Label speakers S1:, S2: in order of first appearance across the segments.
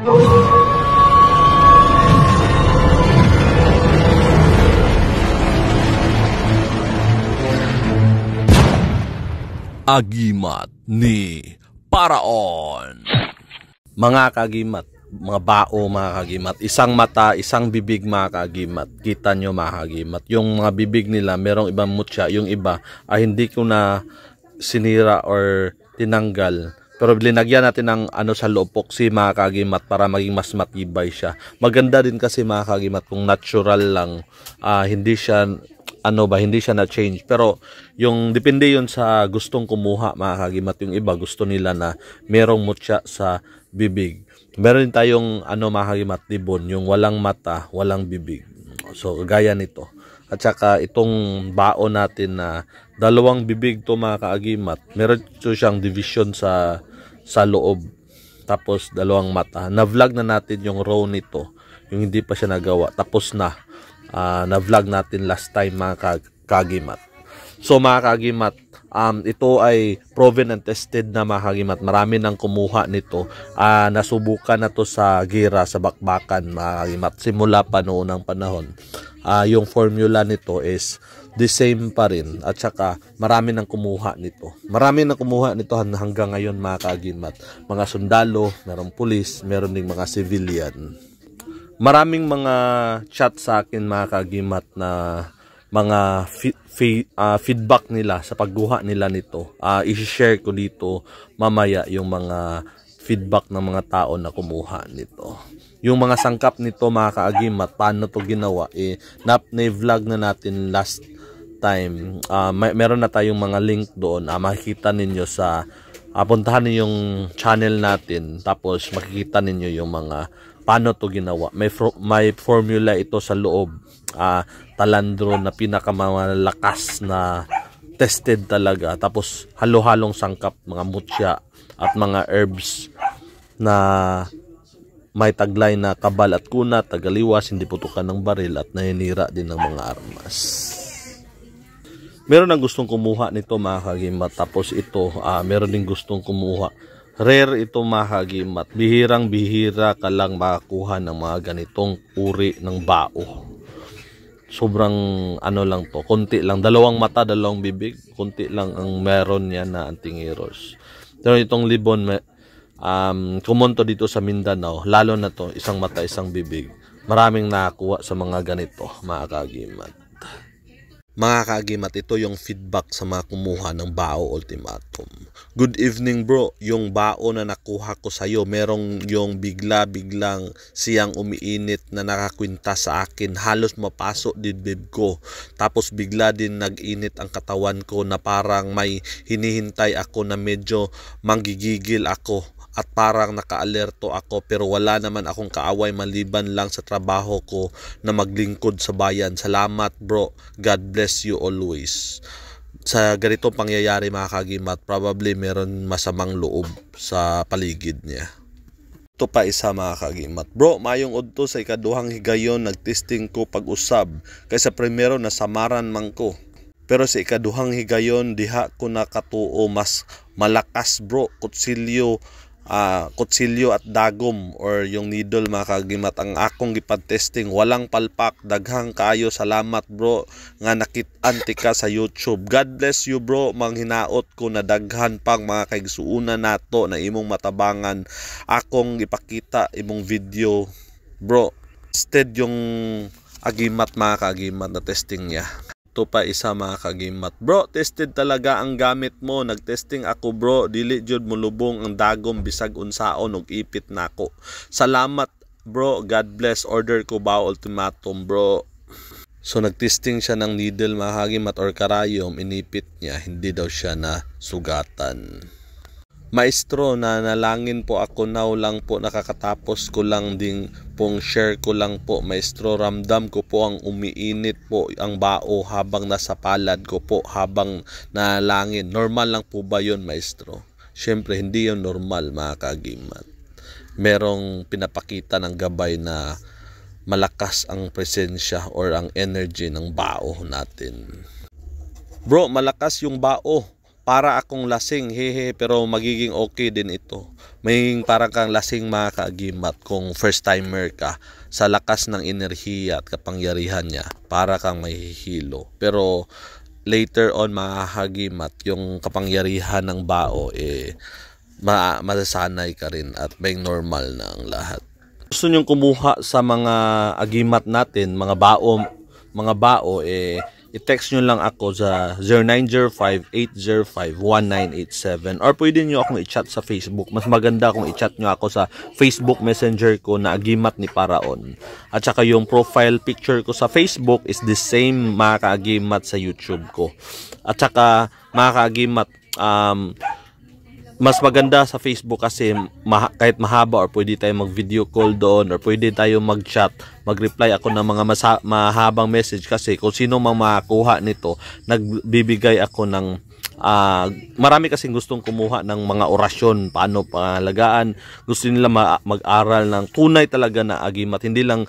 S1: Agimat ni Paraon. Mga kagimat, mga bao mga kagimat, isang mata, isang bibig mga kagimat. Kita nyo mga kagimat, yung mga bibig nila merong ibang mutya, yung iba ay hindi ko na sinira or tinanggal. Pero linagyan natin ng sa loob poxy mga kagimat para maging mas matibay siya. Maganda din kasi mga kagimat kung natural lang, hindi siya hindi siya na-change. Pero yung depende yun sa gustong kumuha mga kagimat. Yung iba gusto nila na merong mutya sa bibig. Meron din tayong mga kagimat, libon, yung walang mata, walang bibig. So gaya nito. At saka itong bao natin na dalawang bibig to mga kaagimat. Meron ito siyang division sa loob. Tapos dalawang mata. Na-vlog na natin yung row nito. Yung hindi pa siya nagawa. Tapos na-vlog natin last time mga kagimat. So mga kagimat, ito ay proven and tested na mga kagimat. Marami nang kumuha nito. Nasubukan na to sa gira, sa bakbakan mga kagimat. Simula pa noon ng panahon. Yung formula nito is the same pa rin. At saka marami nang kumuha nito. Marami nang kumuha nito hanggang ngayon mga kagimat. Mga sundalo, merong pulis, meron ding mga civilian. Maraming mga chat sa akin mga kagimat na mga feedback nila sa pagguha nila nito. I-share ko dito mamaya yung mga feedback ng mga tao na kumuha nito. Yung mga sangkap nito mga kaagimat, paano to ginawa, na-vlog na natin last time. Meron na tayong mga link doon. Makikita ninyo puntahan ninyo yung channel natin, tapos makikita ninyo yung mga paano to ginawa. May formula ito sa loob. Talandro na pinakamalakas na tested talaga. Tapos halo-halong sangkap, mga mutya at mga herbs na may taglay na kabal at kunat, tagaliwas, hindi putukan ng baril at naninira din ng mga armas. Meron ang gustong kumuha nito mga kagimat. Tapos ito, meron din gustong kumuha. Rare ito mga kagimat. Bihirang-bihira ka lang makakuha ng mga ganitong uri ng bao. Sobrang lang to. Konti lang. Dalawang mata, dalawang bibig. Konti lang ang meron niya na antingiros. Pero itong libon, kumonto dito sa Mindanao. Lalo na to, isang mata, isang bibig. Maraming nakakuha sa mga ganito mga kagimat. Mga kagimat, ito yung feedback sa mga kumuha ng bao ultimatum. Good evening bro, yung bao na nakuha ko sa'yo, merong yung biglang siyang umiinit na nakakwinta sa akin. Halos mapasok dibdib ko. Tapos bigla din nag-init ang katawan ko na parang may hinihintay ako na medyo manggigigil ako. At parang naka-alerto ako pero wala naman akong kaaway maliban lang sa trabaho ko na maglingkod sa bayan. Salamat bro, God bless you always. Sa ganitong pangyayari mga kagimat, probably meron masamang loob sa paligid niya. Ito pa isa mga kagimat. Bro, mayong udto sa ikaduhang higayon nagtesting ko pag-usab. Kaysa primero nasamaran man ko. Pero sa ikaduhang higayon diha ko nakatuo mas malakas bro, kutsilyo at dagom or yung needle mga kagimat ang akong gipag-testing. Walang palpak, daghang kaayo salamat bro nga nakit-anti ka sa YouTube. God bless you bro, manghinaot ko na daghan pang mga kaigsuuna nato na imong matabangan. Akong ipakita imong video bro. Instead yung agimat mga kagimat na testing niya. Ito pa isa mga kagimat. Bro, tested talaga ang gamit mo. Nagtesting ako bro. Dili jud mo lubong ang dagom bisag unsaon og ipit nako. Salamat bro. God bless. Order ko ba ultimatum bro. So nagtesting siya ng needle mga kagimat or karayom. Inipit niya. Hindi daw siya na sugatan. Maestro, nanalangin po ako now lang po, nakakatapos ko lang din pong share ko lang po. Maestro, ramdam ko po ang umiinit po ang bao habang nasa palad ko po habang nanalangin. Normal lang po ba yun maestro? Siyempre hindi yun normal mga kagimat. Merong pinapakita ng gabay na malakas ang presensya or ang energy ng bao natin. Bro, malakas yung bao. para akong lasing, hehe, pero magiging okay din ito. May parang kang lasing mga kaagimat kung first timer ka. Sa lakas ng enerhiya at kapangyarihan niya, para kang mahihilo. Pero later on mga kaagimat, yung kapangyarihan ng bao masasanay ka rin at may normal na ang lahat. Gusto nyong kumuha sa mga agimat natin, mga bao, i-text nyo lang ako sa 0905-805-1987 or pwede nyo akong i-chat sa Facebook. Mas maganda kung i-chat nyo ako sa Facebook Messenger ko na Agimat ni Paraon. At saka yung profile picture ko sa Facebook is the same mga kaagimat sa YouTube ko. At saka mga kaagimat, mas maganda sa Facebook kasi kahit mahaba or pwede tayo mag-video call doon or pwede tayo mag-chat, mag-reply ako ng mga mahabang message kasi kung sino mang makakuha nito, nagbibigay ako ng marami kasing gustong kumuha ng mga orasyon, paano pangalagaan, gusto nila mag-aral ng tunay talaga na agimat, hindi lang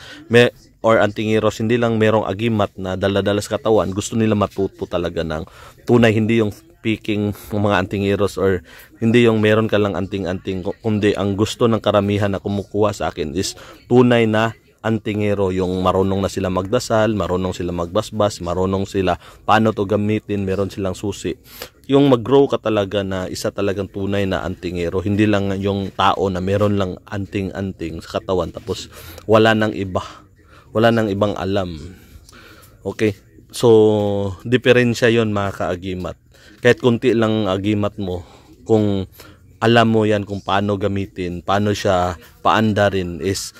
S1: or antingiros, hindi lang merong agimat na dala-dala sa katawan, gusto nila matuto talaga ng tunay, hindi yung speaking ng mga antingiros or hindi yung meron ka lang anting-anting, kundi ang gusto ng karamihan na kumukuha sa akin is tunay na antingero, yung marunong na sila magdasal, marunong sila magbasbas, marunong sila paano to gamitin, meron silang susi. Yung mag-grow ka talaga na isa talagang tunay na antingero, hindi lang yung tao na meron lang anting-anting sa katawan tapos wala nang ibang alam. Okay, so diferensya yon mga kaagimat. Kahit kunti lang agimat mo, kung alam mo yan kung paano gamitin, paano siya paandarin, is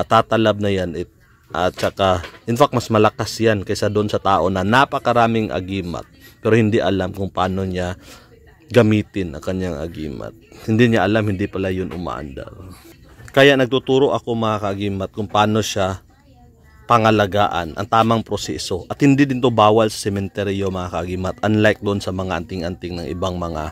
S1: tatalab na yan. At saka, in fact, mas malakas yan kaysa doon sa tao na napakaraming agimat pero hindi alam kung paano niya gamitin ang kanyang agimat. Hindi niya alam, hindi pala yun umaandar. Kaya nagtuturo ako mga kaagimat kung paano siya pangalagaan, ang tamang proseso. At hindi din to bawal sa sementeryo mga kaagimat. Unlike doon sa mga anting-anting ng ibang mga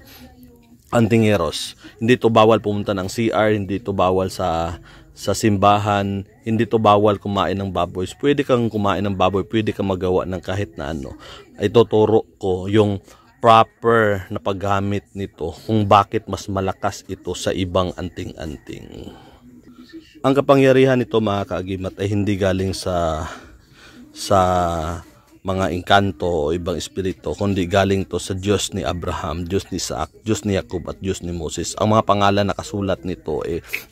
S1: antingeros. Hindi to bawal pumunta ng CR, hindi to bawal sa simbahan, hindi to bawal kumain ng baboy. Pwede kang kumain ng baboy, pwede kang magawa ng kahit na ano. Ituturo ko yung proper na paggamit nito, kung bakit mas malakas ito sa ibang anting-anting. Ang kapangyarihan nito mga kaagimat ay hindi galing sa mga engkanto o ibang espiritu, kundi galing to sa Diyos ni Abraham, Diyos ni Isaac, Diyos ni Jacob at Diyos ni Moses. Ang mga pangalan nakasulat nito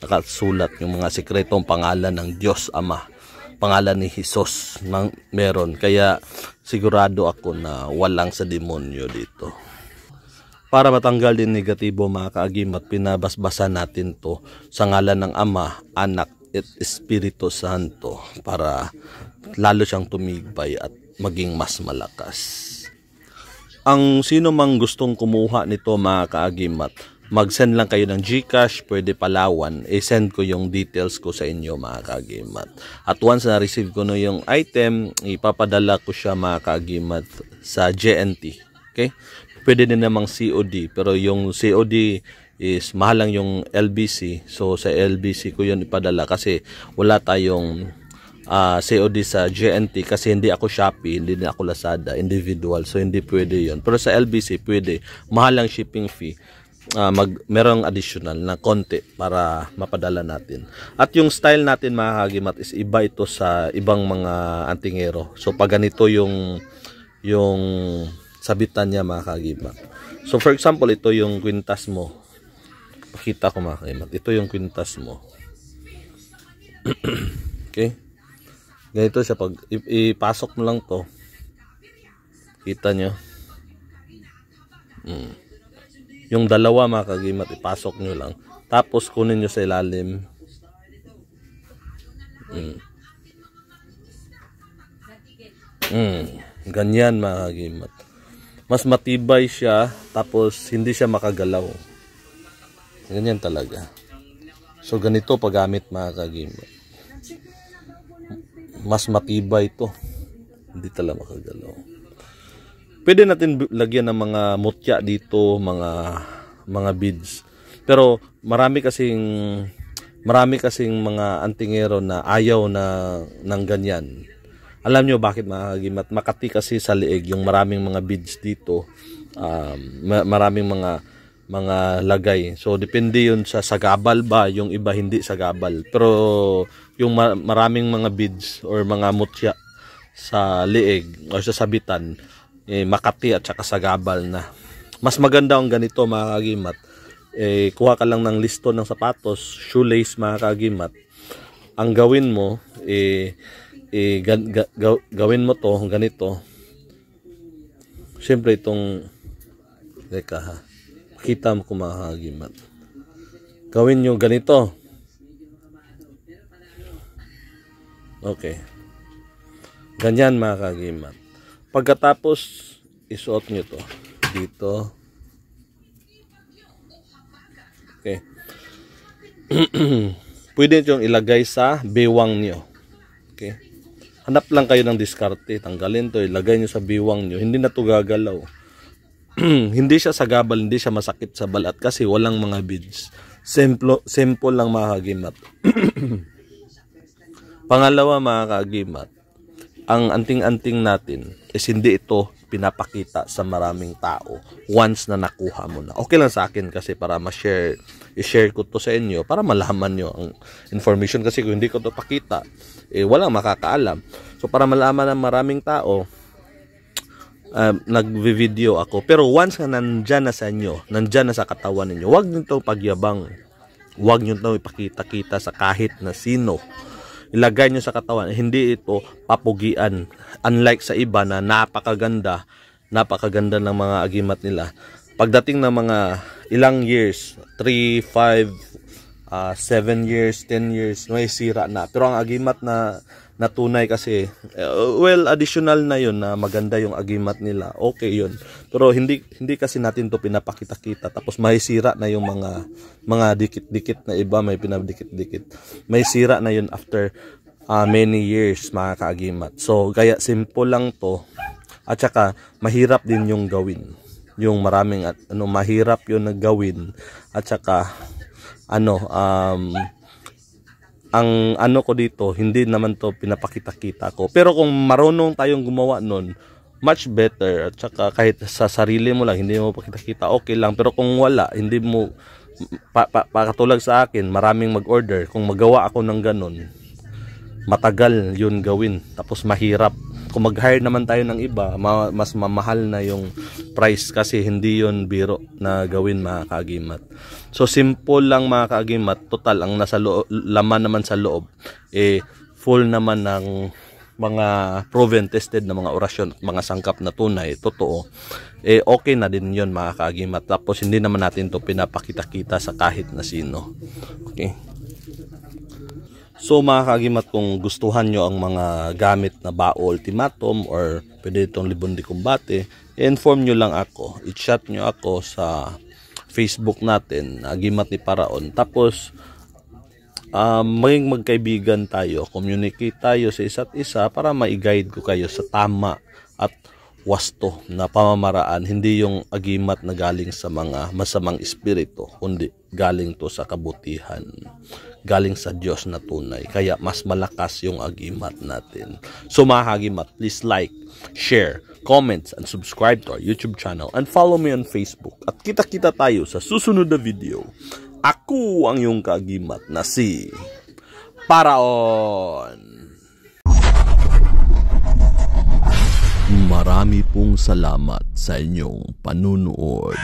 S1: nakasulat yung mga sikretong pangalan ng Diyos Ama, pangalan ni Jesus meron. Kaya sigurado ako na walang sa demonyo dito. Para matanggal din negatibo mga kaagimat, pinabasbasan natin to sa ngalan ng Ama, Anak at Espiritu Santo para lalo siyang tumibay at maging mas malakas. Ang sino mang gustong kumuha nito mga kaagimat, mag-send lang kayo ng GCash, pwede Palawan, i-send ko yung details ko sa inyo mga kaagimat. At once na-receive ko na yung item, ipapadala ko siya mga kaagimat sa JNT. Okay? Pwede din namang COD, pero yung COD is mahal lang yung LBC. So sa LBC ko yun ipadala kasi wala tayong COD sa JNT kasi hindi ako Shopee, hindi din ako Lazada, individual. So hindi pwede yun. Pero sa LBC pwede. Mahal lang shipping fee. Merong additional na konti para mapadala natin. At yung style natin mga kagimat is iba ito sa ibang mga antingero. So pag ganito yung sabitan niya mga kagimat. So for example, ito yung kwintas mo. Pakita ko mga kagimat. Ito yung kwintas mo. Okay? Ganito siya, pag ipasok mo lang to, kita nyo. Yung dalawa mga kagimat, ipasok nyo lang. Tapos kunin nyo sa ilalim. Ganyan mga kagimat. Mas matibay siya, tapos hindi siya makagalaw. Ganyan talaga. So ganito paggamit mga kagimat. Mas matibay ito. Hindi talaga makagalaw. Pwede natin lagyan ng mga mutya dito, mga beads. Pero marami kasing mga antingero na ayaw ng ganyan. Alam nyo bakit mga kagimat? Makati kasi sa liig yung maraming mga beads dito. Maraming mga lagay. So depende yun sa sagabal ba, yung iba hindi sagabal. Pero yung maraming mga beads or mga mutya sa liig o sa sabitan, Makati at saka sagabal na. Mas maganda ang ganito mga kagimat. Kuha ka lang ng listo ng sapatos, shoelace mga kagimat. Ang gawin mo, gawin mo to ganito. Siyempre itong teka ha, kita mo kung mga kagimat, gawin nyo ganito. Okay, ganyan mga kagimat. Pagkatapos isuot nyo to dito. Okay. Pwede nyo ilagay sa biwang nyo. Okay. Hanap lang kayo ng diskarte. Tanggalin to, ilagay nyo sa biwang nyo. Hindi na to gagalaw. Hindi siya sagabal, hindi siya masakit sa balat kasi walang mga beads. Simple lang mga kagimat. Pangalawa mga kagimat, ang anting-anting natin is hindi ito pinapakita sa maraming tao once na nakuha mo na. Okay lang sa akin kasi para i-share ko to sa inyo para malaman nyo ang information, kasi kung hindi ko to pakita, walang makakaalam. So para malaman ng maraming tao, nagvi-video ako. Pero once na nandyan na sa inyo, nandyan na sa katawan ninyo, huwag nyo itong pagyabang, huwag nyo itong ipakita-kita sa kahit na sino. Ilagay nyo sa katawan, hindi ito papugian. Unlike sa iba na napakaganda ng mga agimat nila. Pagdating ng mga ilang years, 3, 5, 7 years, 10 years, may sira na. Pero ang agimat na tunay kasi, additional na yun na maganda yung agimat nila. Okay yun. Pero hindi kasi natin to pinapakita-kita. Tapos may sira na yung mga dikit-dikit na iba, may pinabdikit-dikit. May sira na yun after many years mga kaagimat. So kaya simple lang to. At saka mahirap din yung gawin. Yung maraming mahirap yun na gawin. At saka ang ko dito, hindi naman to pinapakita-kita ko. Pero kung marunong tayong gumawa nun, much better. At saka kahit sa sarili mo lang, hindi mo pakita-kita, okay lang. Pero kung wala, hindi mo, pakatulad sa akin, maraming mag-order. Kung magawa ako ng ganun, matagal yun gawin. Tapos mahirap. Kung mag-hire naman tayo ng iba, mas mamahal na yung price kasi hindi yun biro na gawin mga kaagimat. So simple lang mga kaagimat. Total ang nasa laman naman sa loob, full naman ng mga proven, tested na mga orasyon at mga sangkap na tunay, totoo. Okay na din yun mga kaagimat. Tapos hindi naman natin to pinapakita-kita sa kahit na sino. Okay. So mga kaagimat, kung gustuhan nyo ang mga gamit na bao ultimatum or pwede itong libon de kumbate, inform nyo lang ako. I-chat nyo ako sa Facebook natin, Agimat ni Paraon. Tapos maging magkaibigan tayo, communicate tayo sa isa't isa para ma-guide ko kayo sa tama at wasto na pamamaraan. Hindi yung agimat na galing sa mga masamang espiritu, kundi galing to sa kabutihan, galing sa Diyos na tunay. Kaya mas malakas yung agimat natin. So mga agimat, please like, share, comments, and subscribe to our YouTube channel and follow me on Facebook. At kita-kita tayo sa susunod na video. Ako ang iyong kaagimat na si Paraon. Marami pong salamat sa inyong panunood.